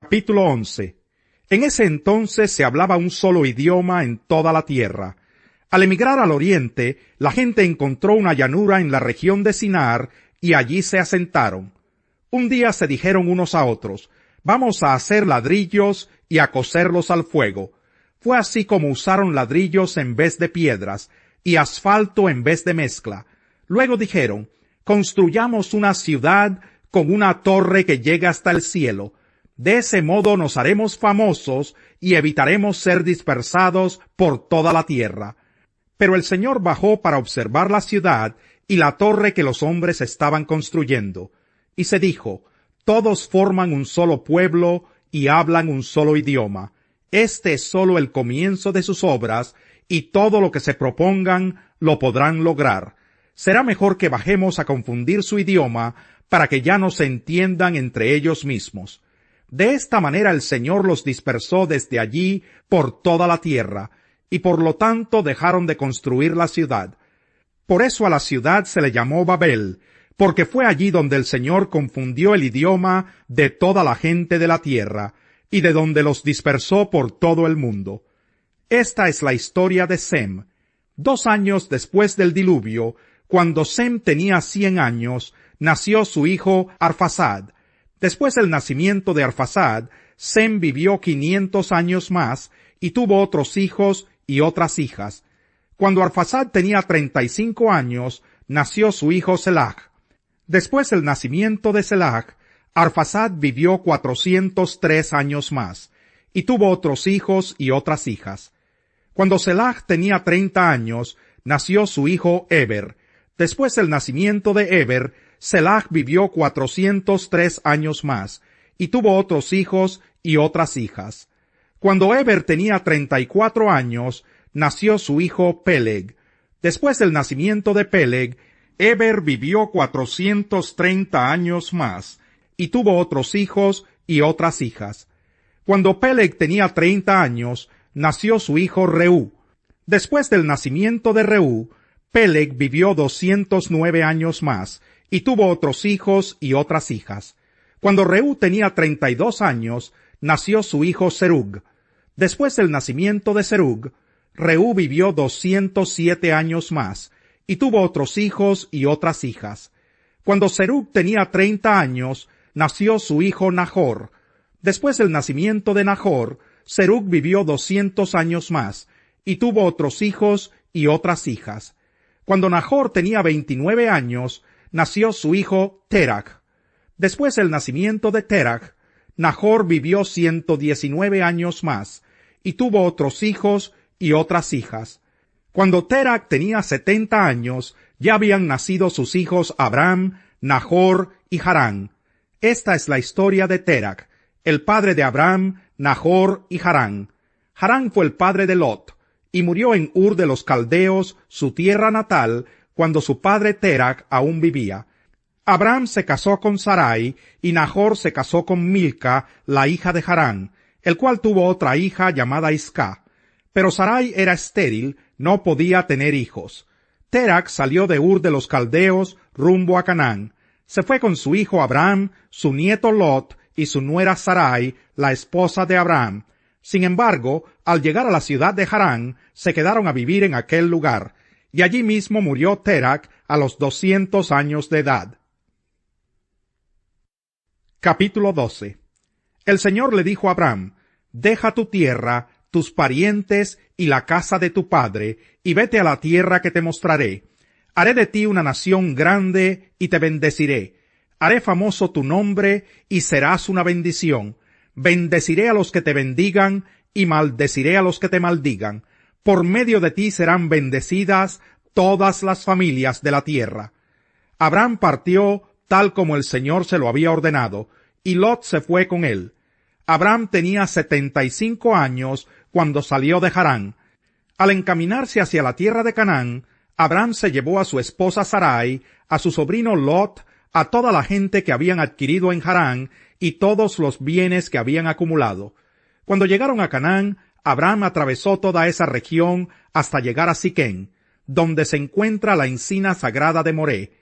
Capítulo 11. En ese entonces se hablaba un solo idioma en toda la tierra. Al emigrar al oriente, la gente encontró una llanura en la región de Sinar y allí se asentaron. Un día se dijeron unos a otros: vamos a hacer ladrillos y a cocerlos al fuego. Fue así como usaron ladrillos en vez de piedras y asfalto en vez de mezcla. Luego dijeron: construyamos una ciudad con una torre que llega hasta el cielo. De ese modo nos haremos famosos y evitaremos ser dispersados por toda la tierra. Pero el Señor bajó para observar la ciudad y la torre que los hombres estaban construyendo. Y se dijo: todos forman un solo pueblo y hablan un solo idioma. Este es solo el comienzo de sus obras, y todo lo que se propongan lo podrán lograr. Será mejor que bajemos a confundir su idioma para que ya no se entiendan entre ellos mismos. De esta manera el Señor los dispersó desde allí por toda la tierra, y por lo tanto dejaron de construir la ciudad. Por eso a la ciudad se le llamó Babel, porque fue allí donde el Señor confundió el idioma de toda la gente de la tierra, y de donde los dispersó por todo el mundo. Esta es la historia de Sem. 2 años después del diluvio, cuando Sem tenía 100 años, nació su hijo Arfaxad. Después del nacimiento de Arfaxad, Sem vivió 500 años más, y tuvo otros hijos y otras hijas. Cuando Arfaxad tenía 35 años, nació su hijo Selah. Después del nacimiento de Selah, Arfaxad vivió 403 años más, y tuvo otros hijos y otras hijas. Cuando Selah tenía 30 años, nació su hijo Eber. Después del nacimiento de Eber, Selah vivió 403 años más, y tuvo otros hijos y otras hijas. Cuando Eber tenía 34 años, nació su hijo Peleg. Después del nacimiento de Peleg, Eber vivió 430 años más, y tuvo otros hijos y otras hijas. Cuando Peleg tenía 30 años, nació su hijo Reú. Después del nacimiento de Reú, Peleg vivió 209 años más, y tuvo otros hijos y otras hijas. Cuando Reú tenía 32 años, nació su hijo Serug. Después del nacimiento de Serug, Reú vivió 207 años más, y tuvo otros hijos y otras hijas. Cuando Serug tenía 30 años, nació su hijo Nahor. Después del nacimiento de Nahor, Serug vivió 200 años más, y tuvo otros hijos y otras hijas. Cuando Nahor tenía 29 años, nació su hijo Terach. Después del nacimiento de Terach, Nahor vivió 119 años más, y tuvo otros hijos y otras hijas. Cuando Terach tenía 70 años, ya habían nacido sus hijos Abram, Nahor y Harán. Esta es la historia de Terach, el padre de Abram, Nahor y Harán. Harán fue el padre de Lot, y murió en Ur de los Caldeos, su tierra natal, cuando su padre Terach aún vivía. Abram se casó con Sarai, y Nahor se casó con Milca, la hija de Harán, el cual tuvo otra hija llamada Isca. Pero Sarai era estéril, no podía tener hijos. Terach salió de Ur de los Caldeos rumbo a Canaán. Se fue con su hijo Abram, su nieto Lot y su nuera Sarai, la esposa de Abram. Sin embargo, al llegar a la ciudad de Harán, se quedaron a vivir en aquel lugar, y allí mismo murió Terach a los 200 años de edad. Capítulo 12. El Señor le dijo a Abram: deja tu tierra, tus parientes y la casa de tu padre, y vete a la tierra que te mostraré. Haré de ti una nación grande y te bendeciré. Haré famoso tu nombre y serás una bendición. Bendeciré a los que te bendigan y maldeciré a los que te maldigan. Por medio de ti serán bendecidas todas las familias de la tierra. Abram partió tal como el Señor se lo había ordenado, y Lot se fue con él. Abram tenía 75 años cuando salió de Harán. Al encaminarse hacia la tierra de Canaán, Abram se llevó a su esposa Sarai, a su sobrino Lot, a toda la gente que habían adquirido en Harán y todos los bienes que habían acumulado. Cuando llegaron a Canaán, Abram atravesó toda esa región hasta llegar a Siquén, donde se encuentra la encina sagrada de Moré.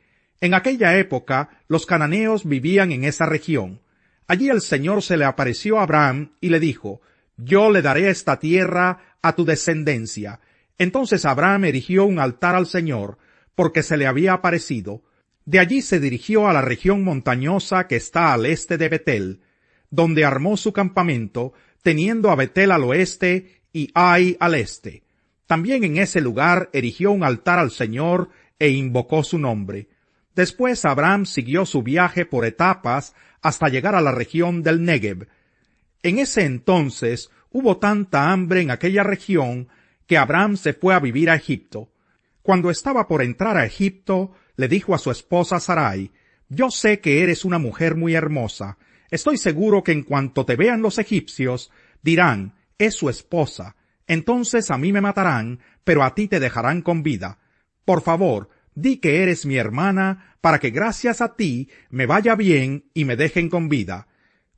En aquella época, los cananeos vivían en esa región. Allí el Señor se le apareció a Abraham y le dijo: Yo le daré esta tierra a tu descendencia. Entonces Abraham erigió un altar al Señor, porque se le había aparecido. De allí se dirigió a la región montañosa que está al este de Betel, donde armó su campamento, teniendo a Betel al oeste y Ai al este. También en ese lugar erigió un altar al Señor e invocó su nombre. Después Abraham siguió su viaje por etapas hasta llegar a la región del Negev. En ese entonces hubo tanta hambre en aquella región que Abraham se fue a vivir a Egipto. Cuando estaba por entrar a Egipto, le dijo a su esposa Sarai: Yo sé que eres una mujer muy hermosa. Estoy seguro que en cuanto te vean los egipcios, dirán: es su esposa. Entonces a mí me matarán, pero a ti te dejarán con vida. Por favor, di que eres mi hermana, para que gracias a ti me vaya bien y me dejen con vida.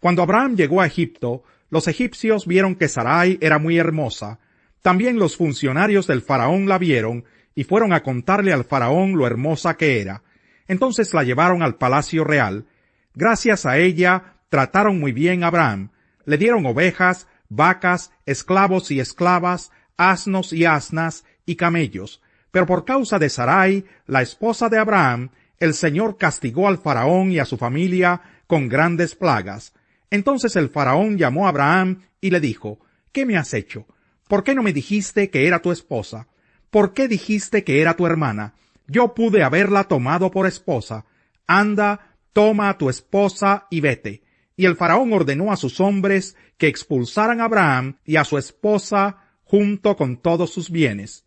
Cuando Abraham llegó a Egipto, los egipcios vieron que Sarai era muy hermosa. También los funcionarios del faraón la vieron y fueron a contarle al faraón lo hermosa que era. Entonces la llevaron al palacio real. Gracias a ella trataron muy bien a Abraham. Le dieron ovejas, vacas, esclavos y esclavas, asnos y asnas y camellos. Pero por causa de Sarai, la esposa de Abraham, el Señor castigó al faraón y a su familia con grandes plagas. Entonces el faraón llamó a Abraham y le dijo: ¿Qué me has hecho? ¿Por qué no me dijiste que era tu esposa? ¿Por qué dijiste que era tu hermana? Yo pude haberla tomado por esposa. Anda, toma a tu esposa y vete. Y el faraón ordenó a sus hombres que expulsaran a Abraham y a su esposa junto con todos sus bienes.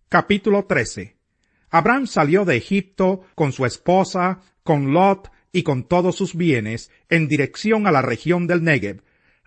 Capítulo 13. Abraham salió de Egipto con su esposa, con Lot y con todos sus bienes, en dirección a la región del Negev.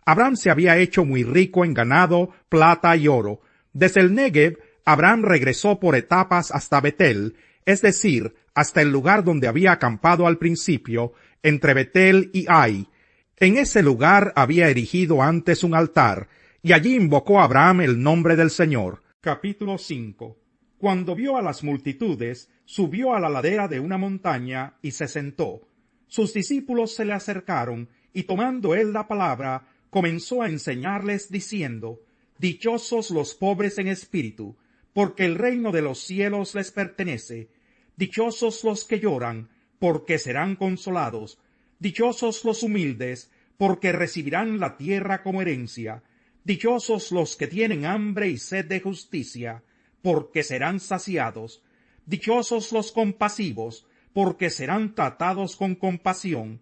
Abraham se había hecho muy rico en ganado, plata y oro. Desde el Negev, Abraham regresó por etapas hasta Betel, es decir, hasta el lugar donde había acampado al principio, entre Betel y Ai. En ese lugar había erigido antes un altar, y allí invocó a Abraham el nombre del Señor. Capítulo 5. Cuando vio a las multitudes, subió a la ladera de una montaña y se sentó. Sus discípulos se le acercaron, y tomando él la palabra, comenzó a enseñarles diciendo: Dichosos los pobres en espíritu, porque el reino de los cielos les pertenece. Dichosos los que lloran, porque serán consolados. Dichosos los humildes, porque recibirán la tierra como herencia. Dichosos los que tienen hambre y sed de justicia, porque serán saciados. Dichosos los compasivos, porque serán tratados con compasión.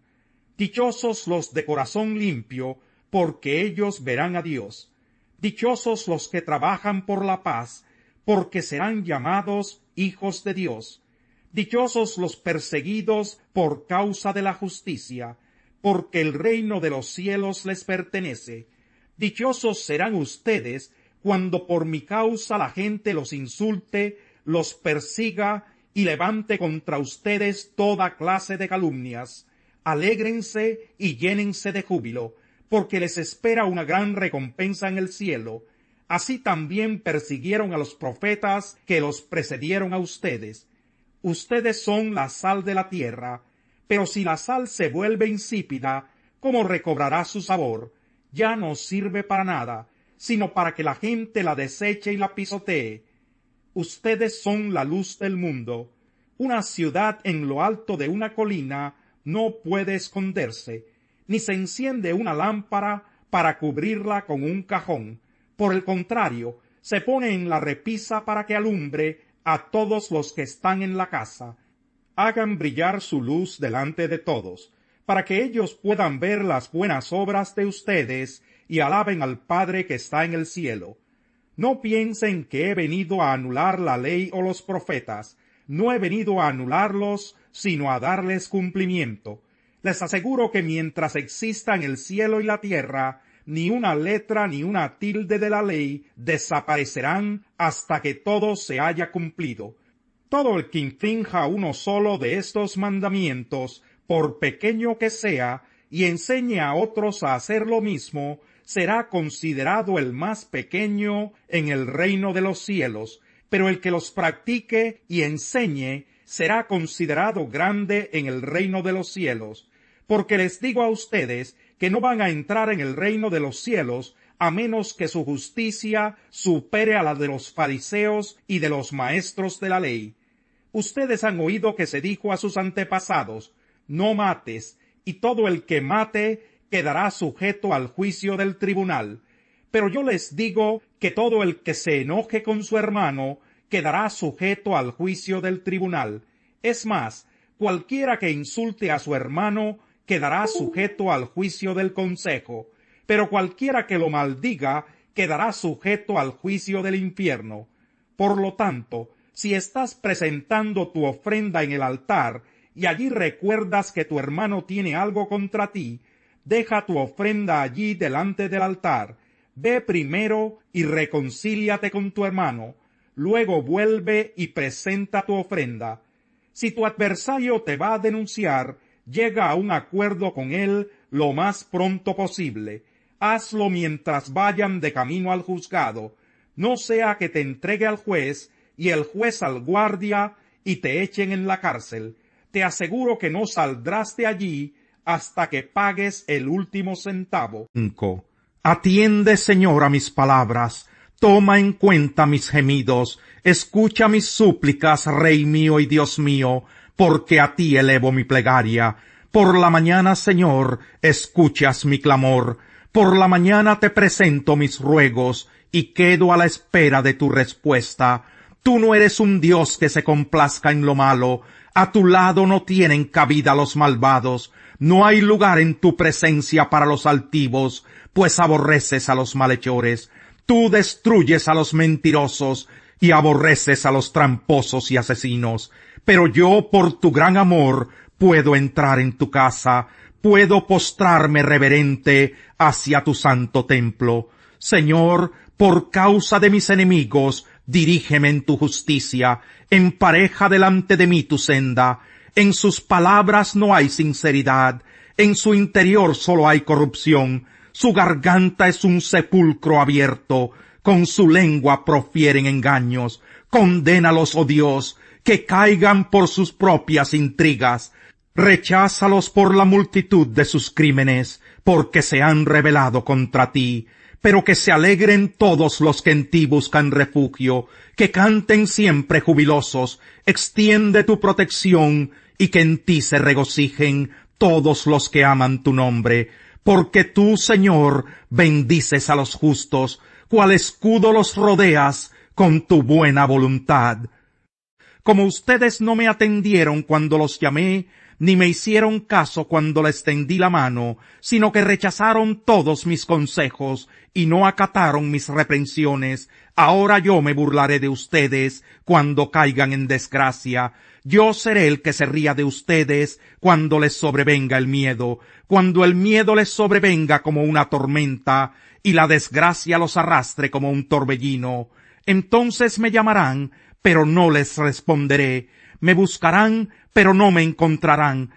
Dichosos los de corazón limpio, porque ellos verán a Dios. Dichosos los que trabajan por la paz, porque serán llamados hijos de Dios. Dichosos los perseguidos por causa de la justicia, porque el reino de los cielos les pertenece. Dichosos serán ustedes cuando por mi causa la gente los insulte, los persiga y levante contra ustedes toda clase de calumnias. Alégrense y llénense de júbilo, porque les espera una gran recompensa en el cielo. Así también persiguieron a los profetas que los precedieron a ustedes. Ustedes son la sal de la tierra, pero si la sal se vuelve insípida, ¿cómo recobrará su sabor? Ya no sirve para nada, sino para que la gente la deseche y la pisotee. Ustedes son la luz del mundo. Una ciudad en lo alto de una colina no puede esconderse, ni se enciende una lámpara para cubrirla con un cajón. Por el contrario, se pone en la repisa para que alumbre a todos los que están en la casa. Hagan brillar su luz delante de todos, para que ellos puedan ver las buenas obras de ustedes y alaben al Padre que está en el cielo. No piensen que he venido a anular la ley o los profetas. No he venido a anularlos, sino a darles cumplimiento. Les aseguro que mientras existan el cielo y la tierra, ni una letra ni una tilde de la ley desaparecerán hasta que todo se haya cumplido. Todo el que infrinja uno solo de estos mandamientos, por pequeño que sea, y enseñe a otros a hacer lo mismo, será considerado el más pequeño en el reino de los cielos, pero el que los practique y enseñe será considerado grande en el reino de los cielos. Porque les digo a ustedes que no van a entrar en el reino de los cielos a menos que su justicia supere a la de los fariseos y de los maestros de la ley. Ustedes han oído que se dijo a sus antepasados: no mates, y todo el que mate quedará sujeto al juicio del tribunal. Pero yo les digo que todo el que se enoje con su hermano quedará sujeto al juicio del tribunal. Es más, cualquiera que insulte a su hermano quedará sujeto al juicio del consejo, pero cualquiera que lo maldiga quedará sujeto al juicio del infierno. Por lo tanto, si estás presentando tu ofrenda en el altar y allí recuerdas que tu hermano tiene algo contra ti, deja tu ofrenda allí delante del altar, ve primero y reconcíliate con tu hermano, luego vuelve y presenta tu ofrenda. Si tu adversario te va a denunciar, llega a un acuerdo con él lo más pronto posible. Hazlo mientras vayan de camino al juzgado, no sea que te entregue al juez y el juez al guardia y te echen en la cárcel. Te aseguro que no saldrás de allí hasta que pagues el último centavo. 5. Atiende, Señor, a mis palabras, toma en cuenta mis gemidos, escucha mis súplicas, Rey mío y Dios mío, porque a ti elevo mi plegaria. Por la mañana, Señor, escuchas mi clamor, por la mañana te presento mis ruegos, y quedo a la espera de tu respuesta. Tú no eres un Dios que se complazca en lo malo, a tu lado no tienen cabida los malvados, no hay lugar en tu presencia para los altivos, pues aborreces a los malhechores. Tú destruyes a los mentirosos y aborreces a los tramposos y asesinos. Pero yo, por tu gran amor, puedo entrar en tu casa, puedo postrarme reverente hacia tu santo templo. Señor, por causa de mis enemigos, dirígeme en tu justicia, empareja delante de mí tu senda. En sus palabras no hay sinceridad, en su interior solo hay corrupción. Su garganta es un sepulcro abierto, con su lengua profieren engaños. Condénalos, oh Dios, que caigan por sus propias intrigas. Recházalos por la multitud de sus crímenes, porque se han rebelado contra ti. Pero que se alegren todos los que en ti buscan refugio, que canten siempre jubilosos, extiende tu protección, y que en ti se regocijen todos los que aman tu nombre. Porque tú, Señor, bendices a los justos, cual escudo los rodeas con tu buena voluntad. Como ustedes no me atendieron cuando los llamé, ni me hicieron caso cuando les tendí la mano, sino que rechazaron todos mis consejos y no acataron mis reprensiones, ahora yo me burlaré de ustedes cuando caigan en desgracia. Yo seré el que se ría de ustedes cuando les sobrevenga el miedo, cuando el miedo les sobrevenga como una tormenta y la desgracia los arrastre como un torbellino. Entonces me llamarán, pero no les responderé. Me buscarán, pero no me encontrarán,